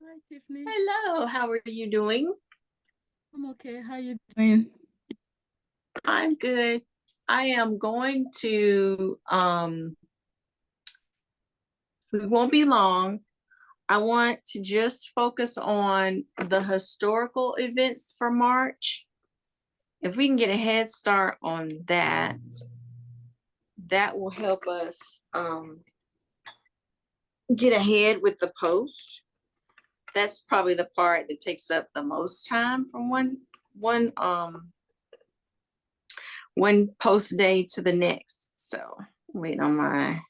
Hi, Tiffany. Hello, how are you doing? I'm okay. How you doing? I'm good. I am going to we won't be long. I want to just focus on the historical events for March. If we can get a head start on that, that will help us get ahead with the post. That's probably the part that takes up the most time from one post day to the next. So wait on my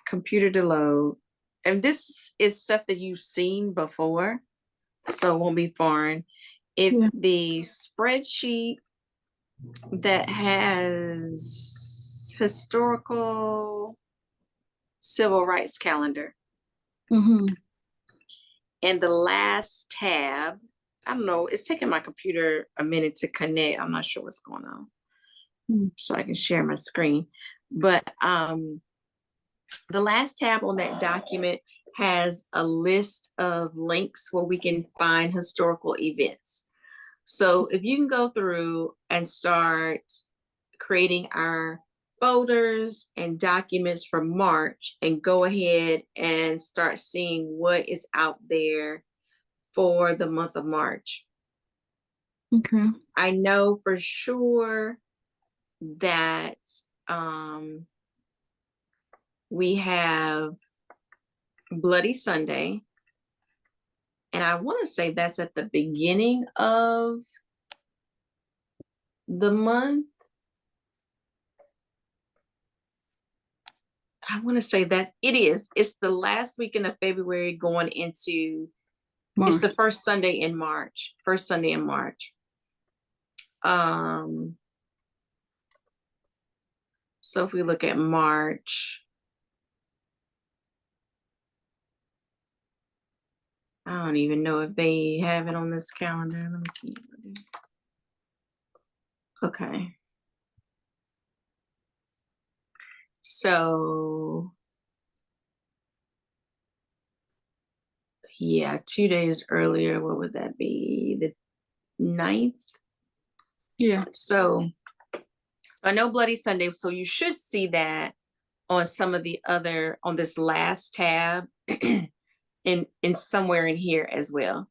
computer to load. And this is stuff that you've seen before, so it won't be foreign. It's Yeah. the spreadsheet that has historical civil rights calendar. Mm-hmm. And the last tab, I don't know, it's taking my computer a minute to connect. I'm not sure what's going on. So I can share my screen. But the last tab on that document has a list of links where we can find historical events. So if you can go through and start creating our folders and documents for March and go ahead and start seeing what is out there for the month of March. Okay. I know for sure that we have Bloody Sunday. And I want to say that's at the beginning of the month. I want to say that it is. It's the last weekend of February going into, it's the first Sunday in March. First Sunday in March. So if we look at March, I don't even know if they have it on this calendar. Let me see. Okay. So yeah, 2 days earlier, what would that be? The 9th? Yeah. So I know Bloody Sunday, so you should see that on some of the other, on this last tab in somewhere in here as well.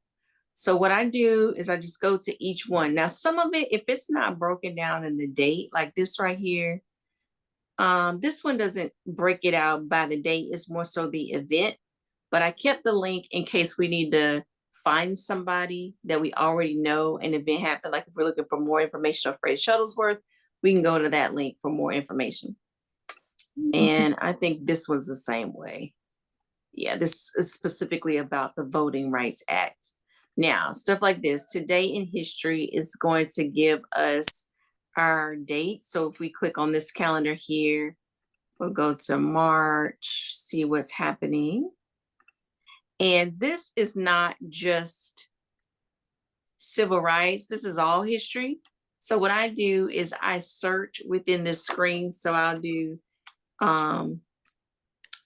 So what I do is I just go to each one. Now, some of it, if it's not broken down in the date, like this right here, this one doesn't break it out by the date. It's more so the event, but I kept the link in case we need to find somebody that we already know an event happened. Like if we're looking for more information on Fred Shuttlesworth, we can go to that link for more information. And I think this was the same way. Yeah, this is specifically about the Voting Rights Act. Now, stuff like this, Today in History is going to give us our date. So if we click on this calendar here, we'll go to March, see what's happening. And this is not just civil rights, this is all history. So what I do is I search within this screen. So I'll do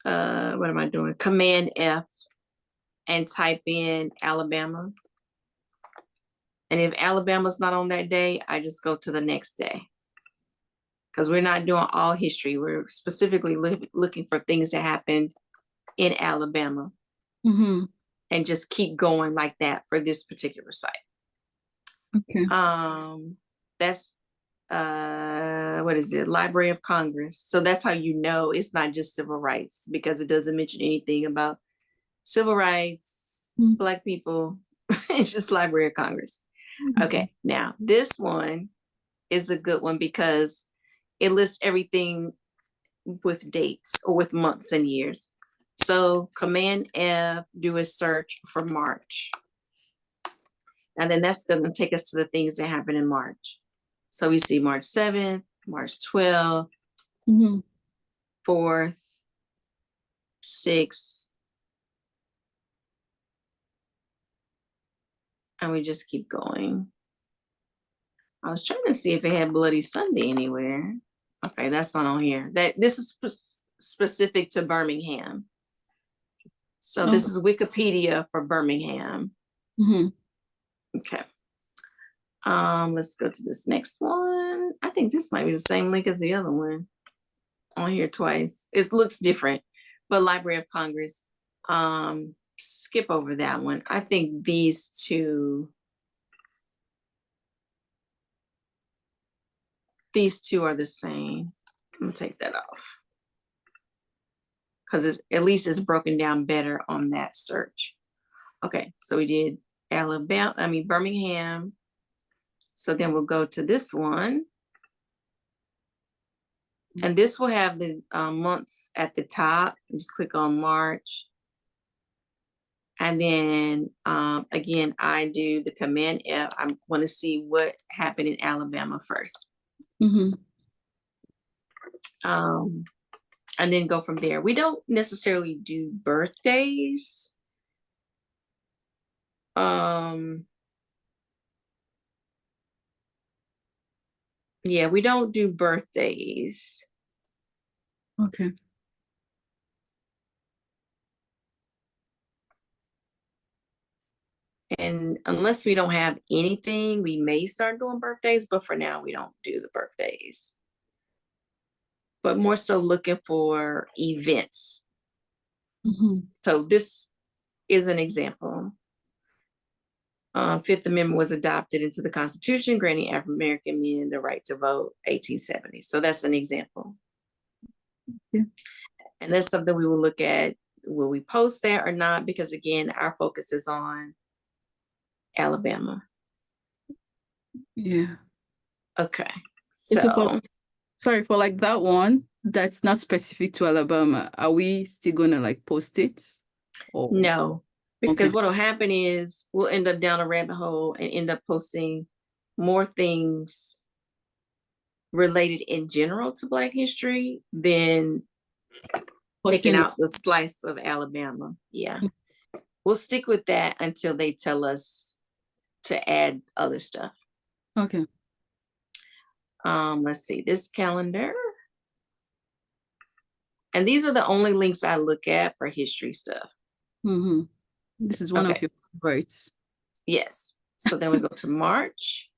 what am I doing? Command F and type in Alabama. And if Alabama's not on that day, I just go to the next day. Because we're not doing all history. We're specifically looking for things that happened in Alabama. Mm-hmm. And just keep going like that for this particular site. Okay. That's what is it? Library of Congress. So that's how you know it's not just civil rights, because it doesn't mention anything about civil rights, Black people. It's just Library of Congress. Okay, now this one is a good one because it lists everything with dates or with months and years. So Command F, do a search for March. And then that's going to take us to the things that happen in March. So we see March 7th, March 12th, 4th, 6th. And we just keep going. I was trying to see if it had Bloody Sunday anywhere. Okay, that's not on here. This is specific to Birmingham. So Oh. this is Wikipedia for Birmingham. Mm-hmm. Okay. Let's go to this next one. I think this might be the same link as the other one on here twice. It looks different, but Library of Congress. Skip over that one. I think these two are the same. I'm gonna take that off because at least it's broken down better on that search. Okay, so we did Birmingham. So then we'll go to this one. And this will have the months at the top. Just click on March. And then again, I do the Command F. I want to see what happened in Alabama first. Mm-hmm. And then go from there. We don't necessarily do birthdays. Yeah, we don't do birthdays. Okay. And unless we don't have anything, we may start doing birthdays, but for now we don't do the birthdays. But more so looking for events. Mm-hmm. So this is an example. Fifth Amendment was adopted into the Constitution, granting African American men the right to vote, 1870. So that's an example. Yeah. And that's something we will look at. Will we post that or not? Because again, our focus is on Alabama. Yeah. Okay. So sorry, for like that one that's not specific to Alabama, are we still gonna like post it? Or no, because okay. what will happen is we'll end up down a rabbit hole and end up posting more things related in general to Black history than taking out the slice of Alabama. Yeah. We'll stick with that until they tell us to add other stuff. Okay. Let's see this calendar. And these are the only links I look at for history stuff. Mm-hmm. This is one of your favorites. Yes. So then we go to March.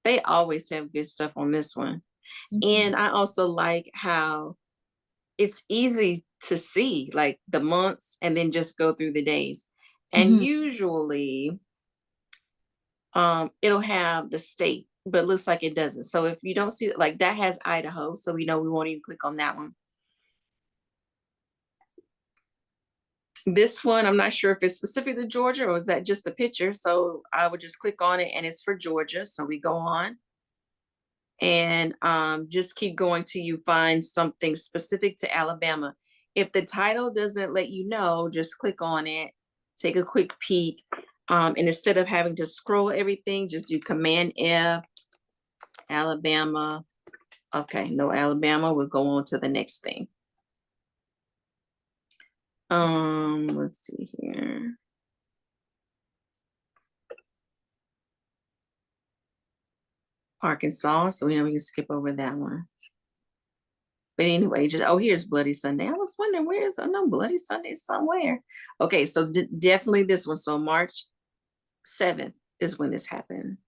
They always have good stuff on this one. Mm-hmm. And I also like how it's easy to see like the months and then just go through the days. And mm-hmm. usually it'll have the state, but it looks like it doesn't. So if you don't see it, like that has Idaho, so we know we won't even click on that one. This one, I'm not sure if it's specific to Georgia or is that just a picture. So I would just click on it and it's for Georgia. So we go on and just keep going till you find something specific to Alabama. If the title doesn't let you know, just click on it, take a quick peek. And instead of having to scroll everything, just do Command F, Alabama. Okay, no Alabama, we'll go on to the next thing. Let's see here. Arkansas, so we know we can skip over that one. But anyway, just, oh, here's Bloody Sunday. I was wondering where's, oh no, Bloody Sunday somewhere. Okay, so definitely this one. So March 7th is when this happened.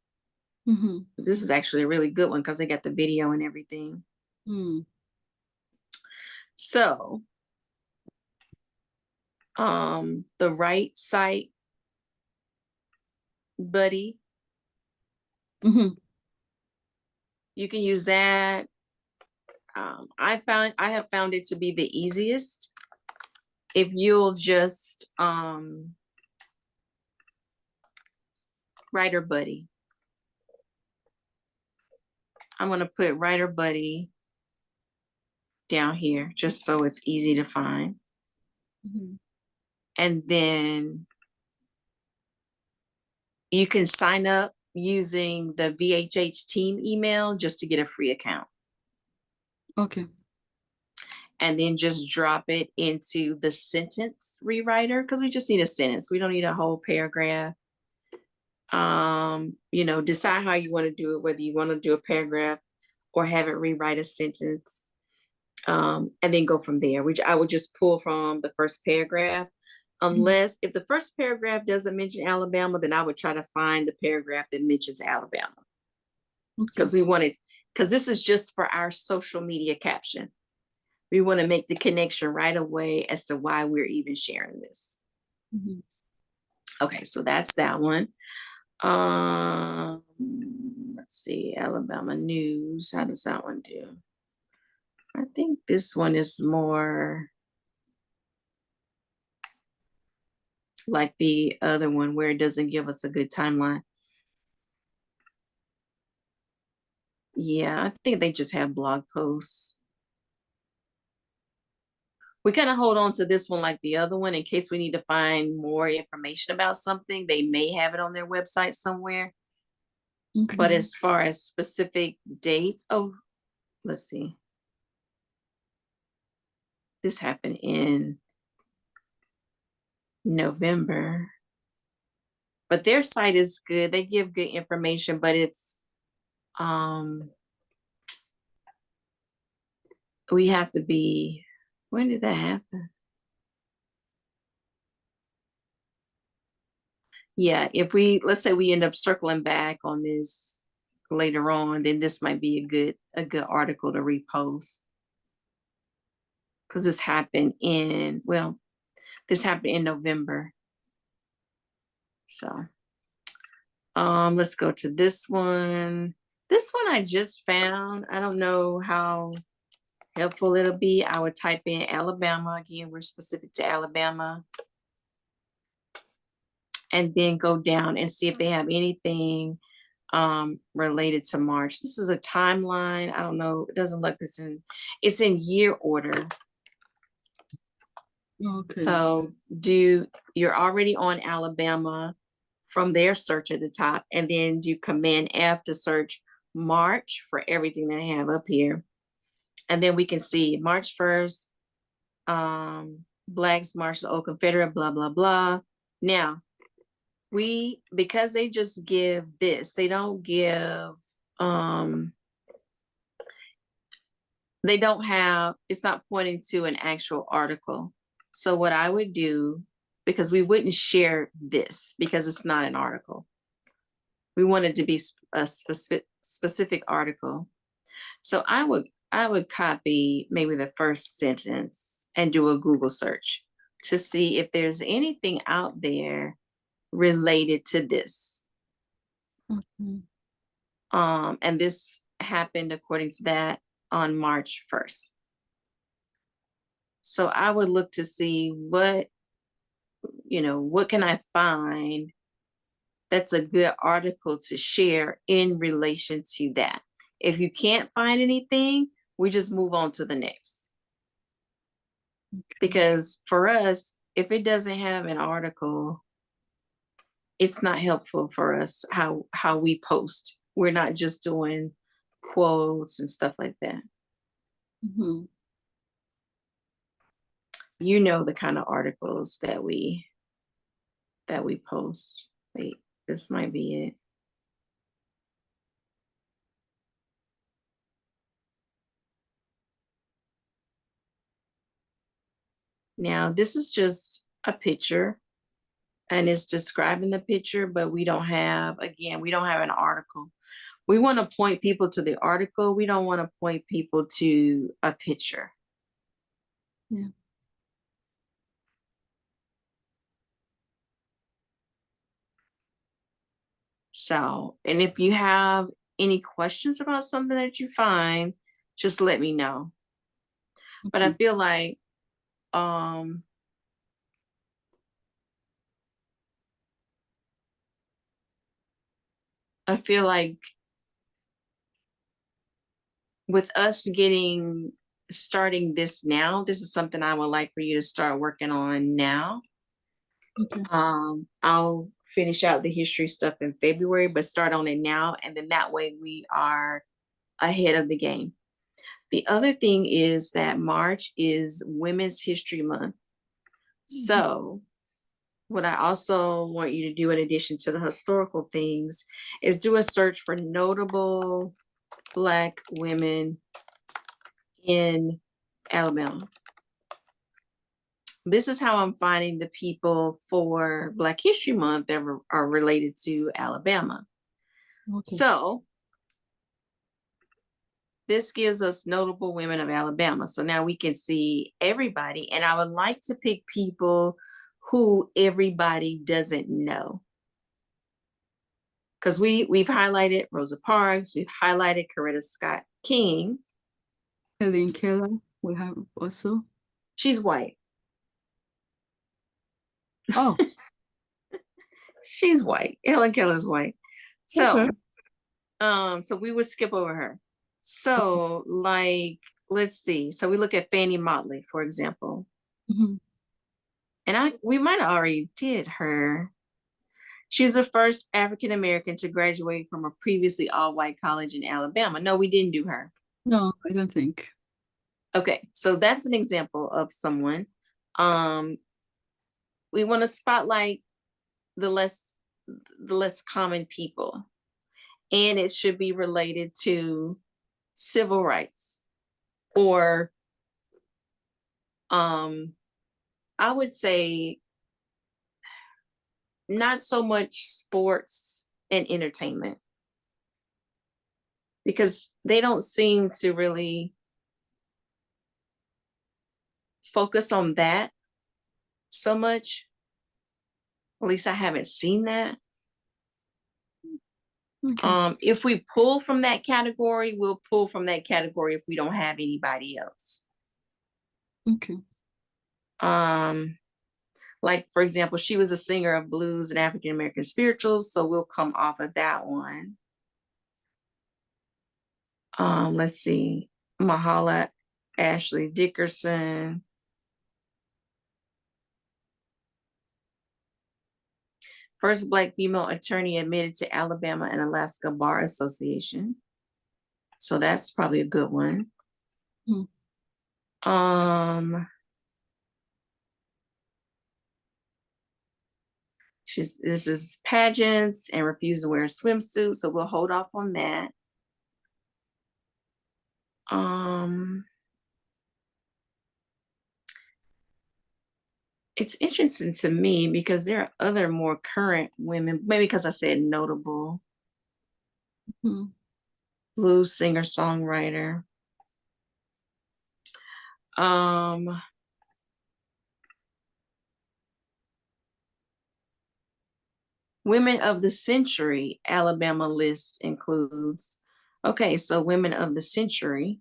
Mm-hmm. This is actually a really good one because they got the video and everything. Mm. So, the right site, buddy. Mm-hmm. You can use that. I have found it to be the easiest. If you'll just Writer Buddy. I'm gonna put Writer Buddy down here just so it's easy to find. Mm-hmm. And then you can sign up using the VHH team email just to get a free account. Okay. And then just drop it into the sentence rewriter because we just need a sentence. We don't need a whole paragraph. You know, decide how you want to do it, whether you want to do a paragraph or have it rewrite a sentence. And then go from there, which I would just pull from the first paragraph unless if the first paragraph doesn't mention Alabama, then I would try to find the paragraph that mentions Alabama. Okay. Because this is just for our social media caption. We want to make the connection right away as to why we're even sharing this. Okay, so that's that one. Let's see, Alabama news. How does that one do? I think this one is more like the other one where it doesn't give us a good timeline. Yeah, I think they just have blog posts. We kind of hold on to this one like the other one in case we need to find more information about something. They may have it on their website somewhere. Okay. But as far as specific dates, oh, let's see. This happened in November. But their site is good. They give good information, but it's we have to be, when did that happen? Yeah, if let's say we end up circling back on this later on, then this might be a good article to repost. Because this happened in November. So let's go to this one. This one I just found. I don't know how helpful it'll be. I would type in Alabama. Again, we're specific to Alabama. And then go down and see if they have anything related to March. This is a timeline. I don't know. It doesn't look it's in year order. Okay. So you're already on Alabama from their search at the top, and then do Command F to search March for everything that I have up here. And then we can see March 1st, Blacks March the Old Confederate, blah, blah, blah. Now, because they just give this, they don't give, they don't have, it's not pointing to an actual article. So what I would do, because we wouldn't share this because it's not an article. We want it to be a specific article. So I would copy maybe the first sentence and do a Google search to see if there's anything out there related to this. And this happened according to that on March 1st. So I would look to see what can I find that's a good article to share in relation to that. If you can't find anything, we just move on to the next. Because for us, if it doesn't have an article, it's not helpful for us how we post. We're not just doing quotes and stuff like that. You know the kind of articles that we post. Wait, this might be it. Now, this is just a picture and it's describing the picture, but we don't have an article. We want to point people to the article. We don't want to point people to a picture. Yeah. So, and if you have any questions about something that you find, just let me know. But I feel like with us starting this now, this is something I would like for you to start working on now. Okay. I'll finish out the history stuff in February, but start on it now. And then that way we are ahead of the game. The other thing is that March is Women's History Month. So what I also want you to do in addition to the historical things is do a search for notable Black women in Alabama. this is how I'm finding the people for Black History Month that are related to Alabama. Okay. So this gives us notable women of Alabama. So now we can see everybody. And I would like to pick people who everybody doesn't know. Because we've highlighted Rosa Parks, we've highlighted Coretta Scott King. Helen Keller, we have also. She's white. Oh, She's white. Helen Keller's white. okay. So we would skip over her. So like, let's see. So we look at Fannie Motley, for example. Mhm. And we might have already did her. She's the first African American to graduate from a previously all-white college in Alabama. No, we didn't do her. No, I don't think. Okay, so that's an example of someone. We want to spotlight the less common people, and it should be related to civil rights, or I would say not so much sports and entertainment, because they don't seem to really focus on that so much. At least I haven't seen that. Okay. If we pull from that category, we'll pull from that category if we don't have anybody else. Okay. Like, for example, she was a singer of blues and African American spirituals, so we'll come off of that one. Let's see, Mahala Ashley Dickerson. First Black female attorney admitted to Alabama and Alaska Bar Association. So that's probably a good one. Hmm. This is pageants and refused to wear a swimsuit, so we'll hold off on that. It's interesting to me because there are other more current women, maybe because I said notable. Hmm. Blues singer, songwriter. Women of the Century, Alabama list includes. Okay, so women of the century.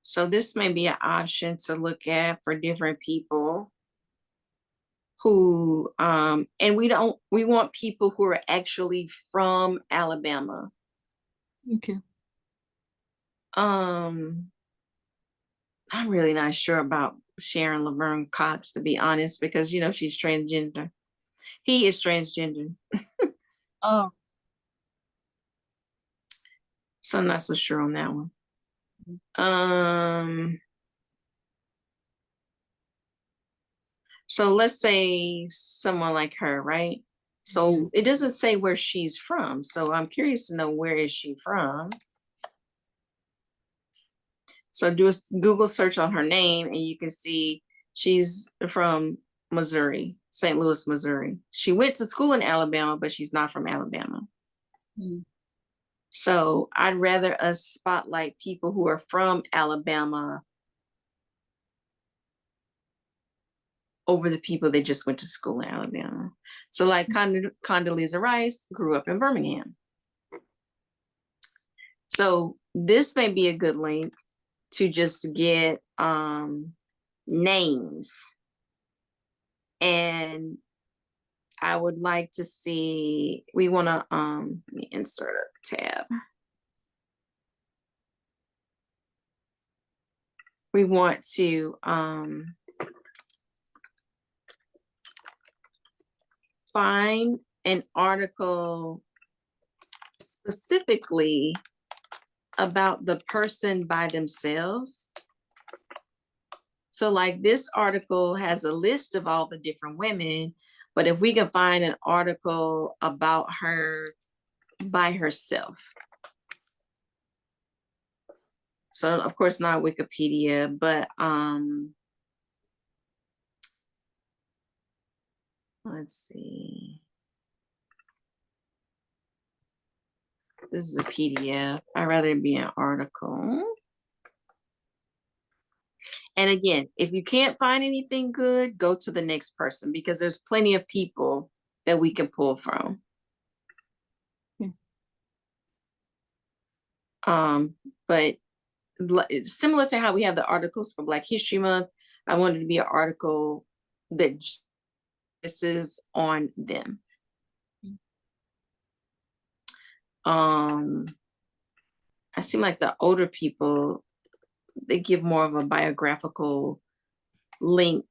So this may be an option to look at for different people who, and we want people who are actually from Alabama. Okay. I'm really not sure about Sharon Laverne Cox, to be honest, because she's transgender. He is transgender. Oh. So I'm not so sure on that one. So let's say someone like her, right? So It doesn't say where she's from. So I'm curious to know, where is she from? So do a Google search on her name and you can see she's from Missouri, St. Louis, Missouri. She went to school in Alabama, but she's not from Alabama. Mm. So I'd rather us spotlight people who are from Alabama over the people that just went to school in Alabama. So like Condoleezza Rice grew up in Birmingham. So this may be a good link to just get names. And I would like to see, we want to let me insert a tab. We want to find an article specifically about the person by themselves. So like this article has a list of all the different women, but if we can find an article about her by herself. So of course not Wikipedia, but let's see. This is a PDF. I'd rather it be an article. And again, if you can't find anything good, go to the next person because there's plenty of people that we can pull from. But similar to how we have the articles for Black History Month, I wanted to be an article that this is on them. I seem like the older people, they give more of a biographical link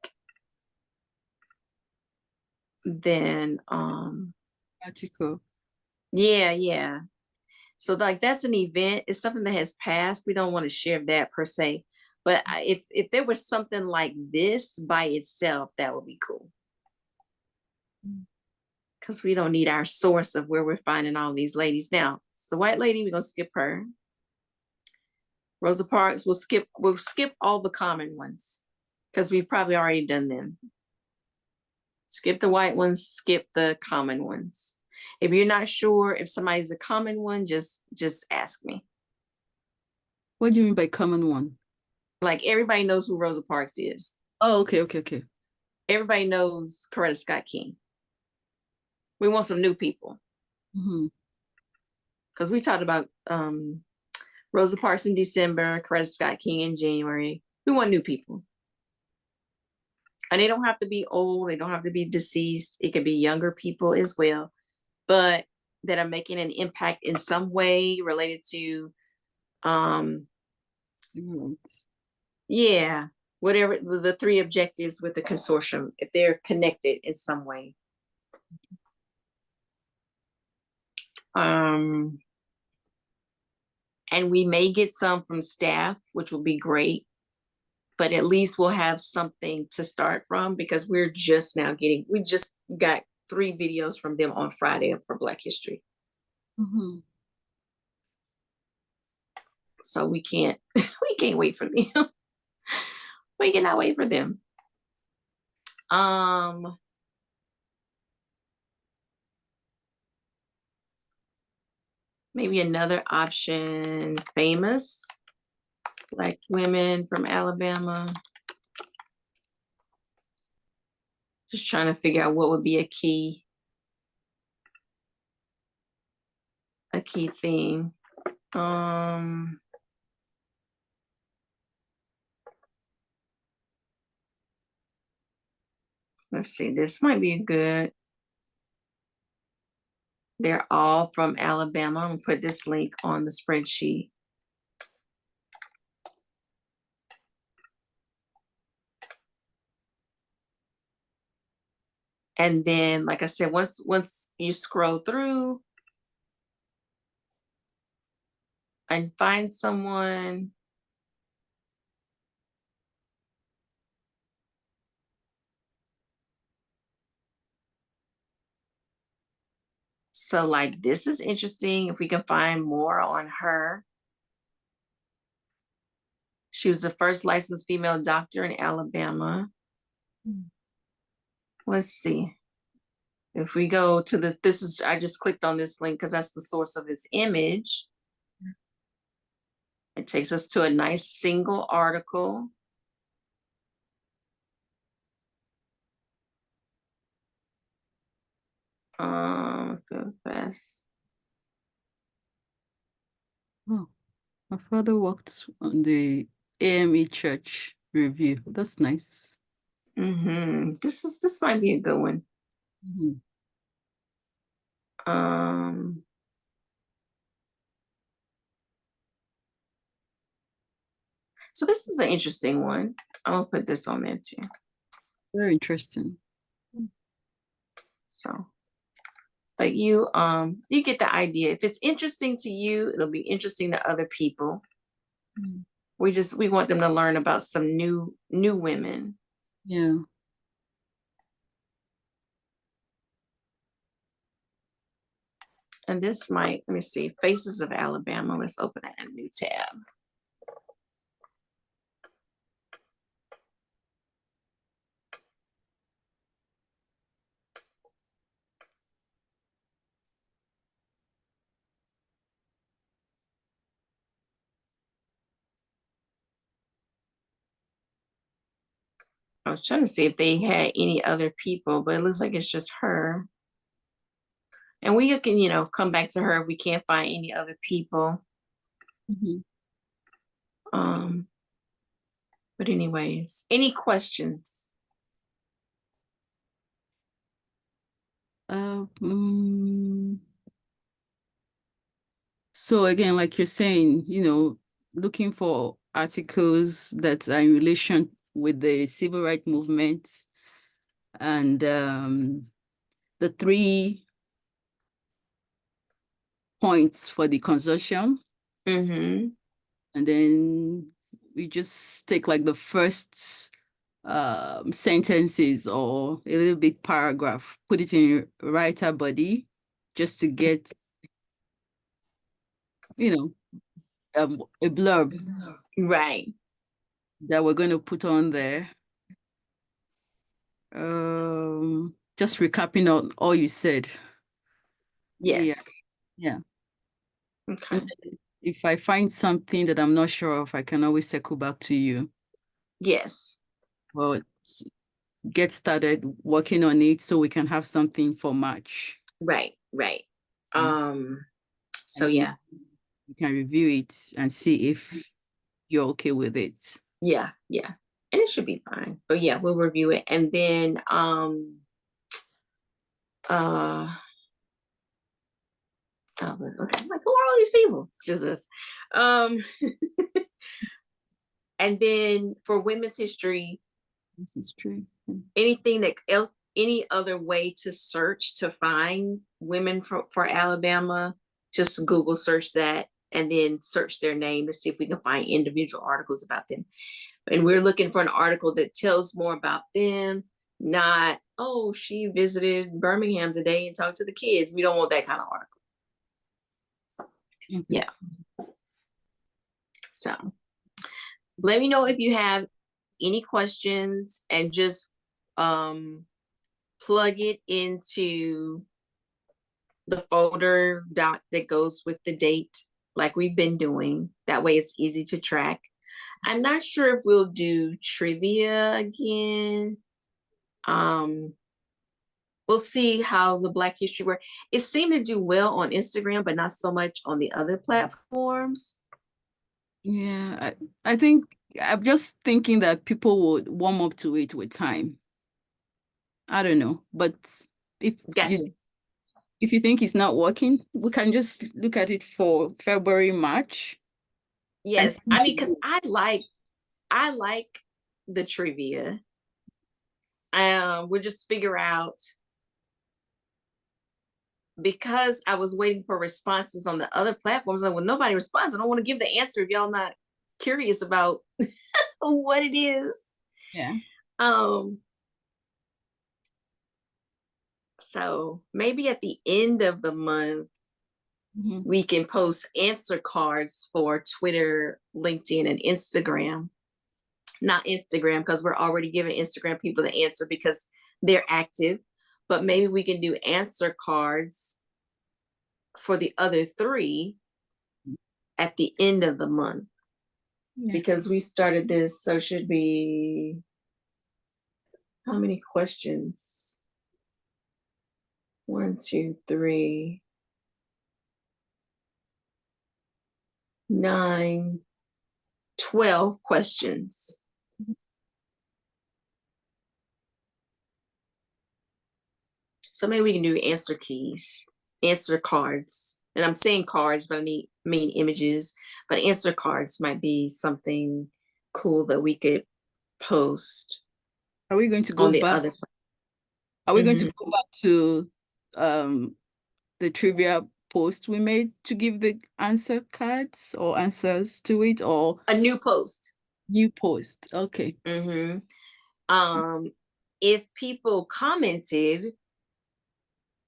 than article. Yeah. So like that's an event. It's something that has passed. We don't want to share that per se. But if there was something like this by itself, that would be cool. Because we don't need our source of where we're finding all these ladies. Now, it's the white lady, we're gonna skip her. Rosa Parks, we'll skip all the common ones because we've probably already done them. Skip the white ones, skip the common ones. If you're not sure if somebody's a common one, just ask me. What do you mean by common one? Like everybody knows who Rosa Parks is. Oh, okay. Everybody knows Coretta Scott King. We want some new people. Because we talked about Rosa Parks in December, Coretta Scott King in January. We want new people. And they don't have to be old. They don't have to be deceased. It could be younger people as well, but that are making an impact in some way related to, yeah, whatever the three objectives with the consortium, if they're connected in some way. And we may get some from staff, which will be great. But at least we'll have something to start from because we just got 3 videos from them on Friday for Black History. So we can't wait for them. We cannot wait for them. Maybe another option, famous Black women from Alabama. Just trying to figure out what would be a key thing. Let's see, this might be good. They're all from Alabama. I'm gonna put this link on the spreadsheet. And then, like I said, once you scroll through and find someone, so like this is interesting. If we can find more on her. She was the first licensed female doctor in Alabama. Let's see. If we go to I just clicked on this link because that's the source of this image. It takes us to a nice single article. Fast. Oh, my father worked on the AME Church review. That's nice. This might be a good one. So this is an interesting one. I'll put this on there too. Very interesting. So, but you get the idea. If it's interesting to you, it'll be interesting to other people. We want them to learn about some new women. Yeah. And this might, let me see, Faces of Alabama. Let's open a new tab. I was trying to see if they had any other people, but it looks like it's just her. And we can, come back to her if we can't find any other people. Mm-hmm. But anyways, any questions? So again, like you're saying, looking for articles that are in relation with the civil rights movement and the 3 points for the consortium. Mm-hmm. And then we just take like the first sentences or a little bit paragraph, put it in writer body just to get, a blurb Right. that we're going to put on there. Just recapping on all you said. Yes. Yeah. Okay. And if I find something that I'm not sure of, I can always circle back to you. Yes. Well, get started working on it so we can have something for March. Right. So And yeah. you can review it and see if you're okay with it. Yeah. And it should be fine. But yeah, we'll review it. And then okay. I'm like, who are all these people? It's just us. And then for women's history, This is true. anything that else, any other way to search to find women for Alabama, just Google search that and then search their name to see if we can find individual articles about them. And we're looking for an article that tells more about them, not, oh, she visited Birmingham today and talked to the kids. We don't want that kind of article. Okay. Yeah. So let me know if you have any questions and just plug it into the folder doc that goes with the date like we've been doing. That way it's easy to track. I'm not sure if we'll do trivia again. We'll see how the Black History work. It seemed to do well on Instagram, but not so much on the other platforms. Yeah, I think I'm just thinking that people would warm up to it with time. I don't know, but if Gotcha. you think it's not working, we can just look at it for February, March. Yes, I mean, because I like the trivia. We'll just figure out, because I was waiting for responses on the other platforms. Like, well, nobody responds. I don't want to give the answer if y'all not curious about what it is. Yeah. So maybe at the end of the month, we can post answer cards for Twitter, LinkedIn, and Instagram. Not Instagram, because we're already giving Instagram people the answer because they're active. But maybe we can do answer cards for the other 3 at the end of the month. Yeah. Because we started this, so it should be, how many questions? 1, 2, 3, 9, 12 questions. So maybe we can do answer cards. And I'm saying cards, but I mean images. But answer cards might be something cool that we could post. Are we going to go back? Are we going to go back to the trivia post we made to give the answer cards or answers to it, or A new post. new post? Okay. If people commented,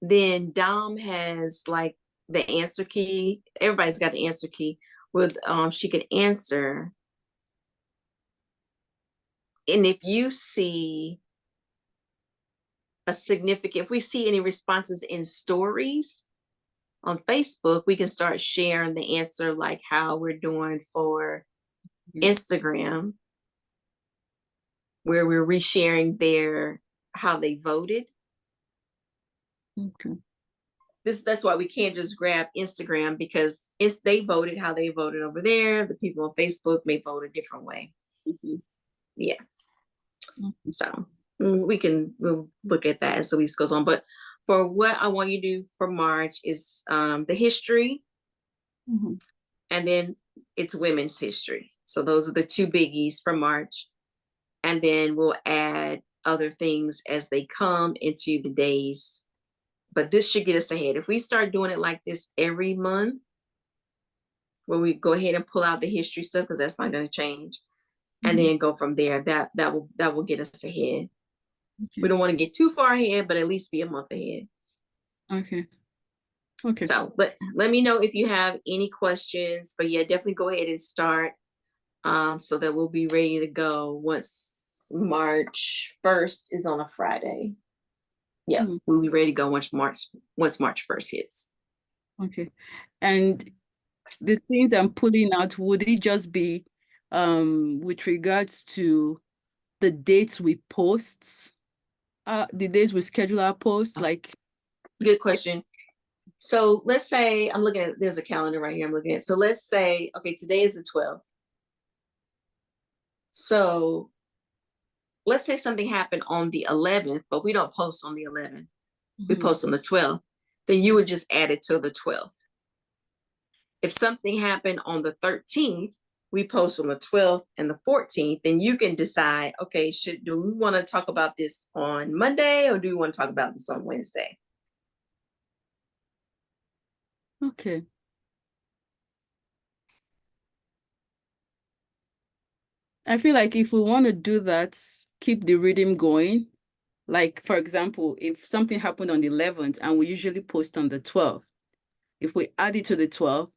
then Dom has like the answer key. Everybody's got the answer key with she can answer. And if you see if we see any responses in stories on Facebook, we can start sharing the answer, like how we're doing for Instagram, where we're resharing how they voted. Okay. That's why we can't just grab Instagram, because they voted how they voted over there. The people on Facebook may vote a different way. Yeah. So we'll look at that as the week goes on. But for what I want you to do for March is the history, and then it's women's history. So those are the two biggies for March. And then we'll add other things as they come into the days. But this should get us ahead. If we start doing it like this every month, where we go ahead and pull out the history stuff, because that's not going to change, and then go from there, that will get us ahead. Okay. We don't want to get too far ahead, but at least be a month ahead. Okay. So let me know if you have any questions. But yeah, definitely go ahead and start, so that we'll be ready to go once March 1st is on a Friday. Yeah, we'll be ready to go once March 1st hits. Okay. And the things I'm pulling out, would it just be with regards to the dates we post, the days we schedule our posts? Like, good question. So let's say I'm looking at, there's a calendar right here I'm looking at. So let's say, okay, today is the 12th. So let's say something happened on the 11th, but we don't post on the 11th. We post on the 12th. Then you would just add it to the 12th. If something happened on the 13th, we post on the 12th and the 14th, then you can decide, okay, do we want to talk about this on Monday, or do we want to talk about this on Wednesday? Okay. I feel like if we want to do that, keep the rhythm going. Like, for example, if something happened on the 11th and we usually post on the 12th, if we add it to the 12th,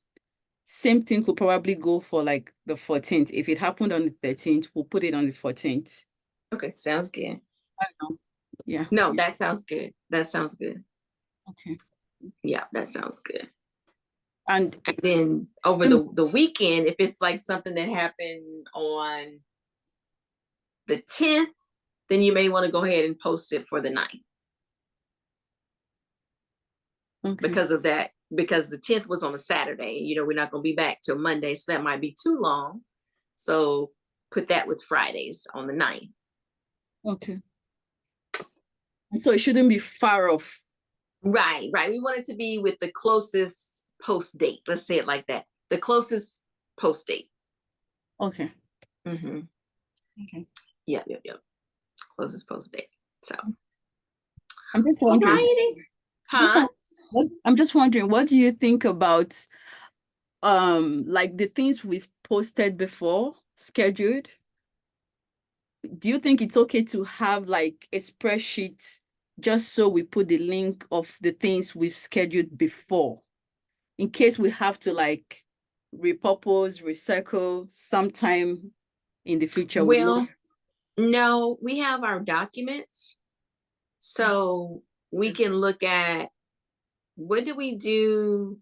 same thing could probably go for like the 14th. If it happened on the 13th, we'll put it on the 14th. Okay, sounds good. I don't know. Yeah. No, that sounds good. That sounds good. Okay. Yeah, that sounds good. And then over the weekend, if it's like something that happened on the 10th, then you may want to go ahead and post it for the 9th. Okay. Because of that, because the 10th was on a Saturday, you know, we're not going to be back till Monday, so that might be too long. So put that with Fridays on the 9th. Okay. So it shouldn't be far off. Right. We want it to be with the closest post date. Let's say it like that. The closest post date. Okay. Okay. Yep. Closest post date. So I'm just wondering. I'm just wondering, what do you think about like the things we've posted before, scheduled? Do you think it's okay to have like a spreadsheet just so we put the link of the things we've scheduled before, in case we have to like repurpose, recycle sometime in the future? Well, no, we have our documents, so we can look at what did we do,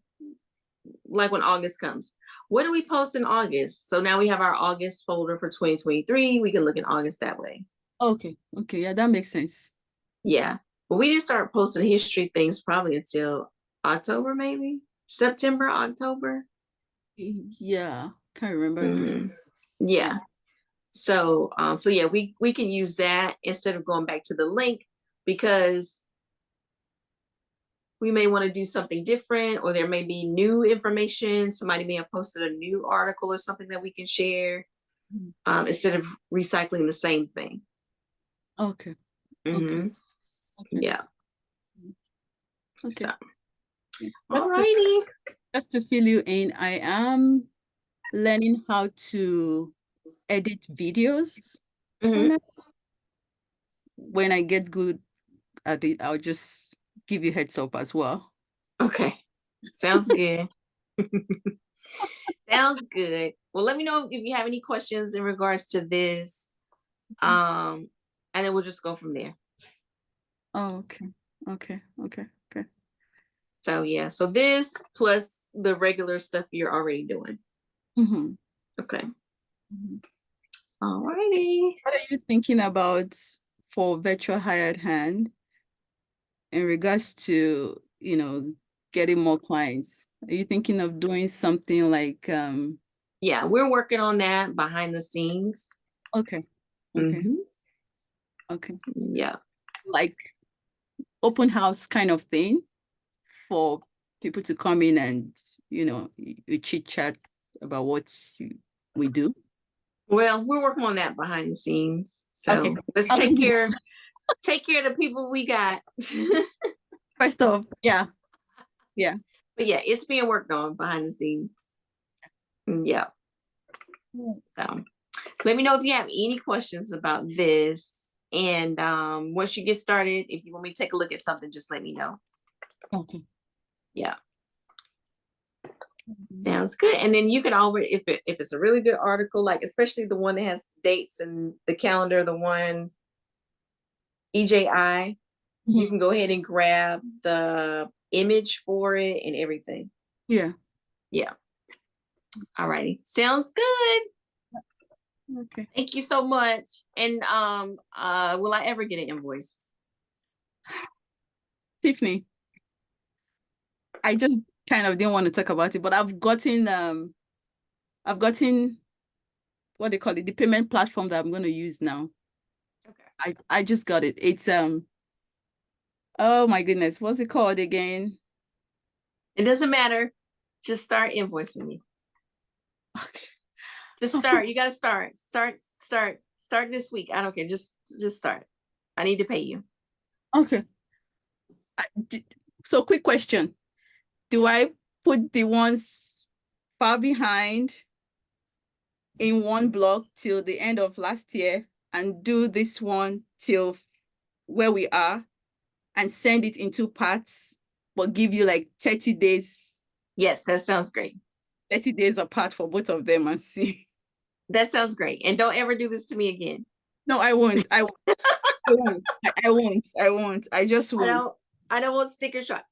like when August comes. What do we post in August? So now we have our August folder for 2023. We can look in August that way. Okay. Yeah, that makes sense. Yeah. But we didn't start posting history things probably until October, maybe September, October. Yeah, can't remember. Yeah. So yeah, we can use that instead of going back to the link, because we may want to do something different, or there may be new information. Somebody may have posted a new article or something that we can share, instead of recycling the same thing. Okay. Yeah. Okay. So, All righty. Just to fill you in, I am learning how to edit videos. Mhm. When I get good at it, I'll just give you heads up as well. Okay. Sounds good. Sounds good. Well, let me know if you have any questions in regards to this. And then we'll just go from there. Oh, okay. Okay. So yeah, so this plus the regular stuff you're already doing. Mm-hmm. Okay. Mm-hmm. All righty. What are you thinking about for virtual hired hand in regards to, getting more clients? Are you thinking of doing something like, Yeah, we're working on that behind the scenes. okay. Mhm. Okay. Yeah. Like open house kind of thing for people to come in and, you chit chat about what we do? Well, we're working on that behind the scenes. So Okay. let's take care of the people we got. First off, yeah. But yeah, it's being worked on behind the scenes. Yeah. So let me know if you have any questions about this. And once you get started, if you want me to take a look at something, just let me know. Okay. Yeah. Sounds good. And then you can always, if it's a really good article, like especially the one that has dates and the calendar, the one EJI, you can go ahead and grab the image for it and everything. Yeah. Yeah. All righty. Sounds good. Okay. Thank you so much. And will I ever get an invoice? Tiffany, I just kind of didn't want to talk about it, but I've gotten what they call it, the payment platform that I'm going to use now. Okay. I just got it. It's oh my goodness, what's it called again? It doesn't matter. Just start invoicing me. Okay. Just start. You got to start. Start this week. I don't care. Just start. I need to pay you. Okay. So quick question. Do I put the ones far behind in one block till the end of last year and do this one till where we are and send it in two parts, but give you like 30 days? Yes, that sounds great. 30 days apart for both of them and see. That sounds great. And don't ever do this to me again. No, I won't. I won't. I won't. I just won't. I don't want sticker shock.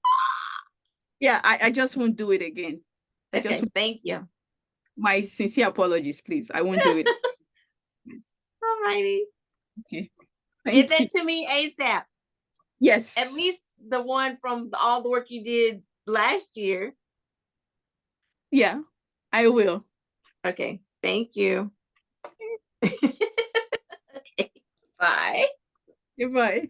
Yeah, I just won't do it again. Okay, thank you. My sincere apologies, please. I won't do it. All righty. Okay. Get that to me ASAP. Yes. At least the one from all the work you did last year. Yeah, I will. Okay, thank you. Okay, bye. Goodbye.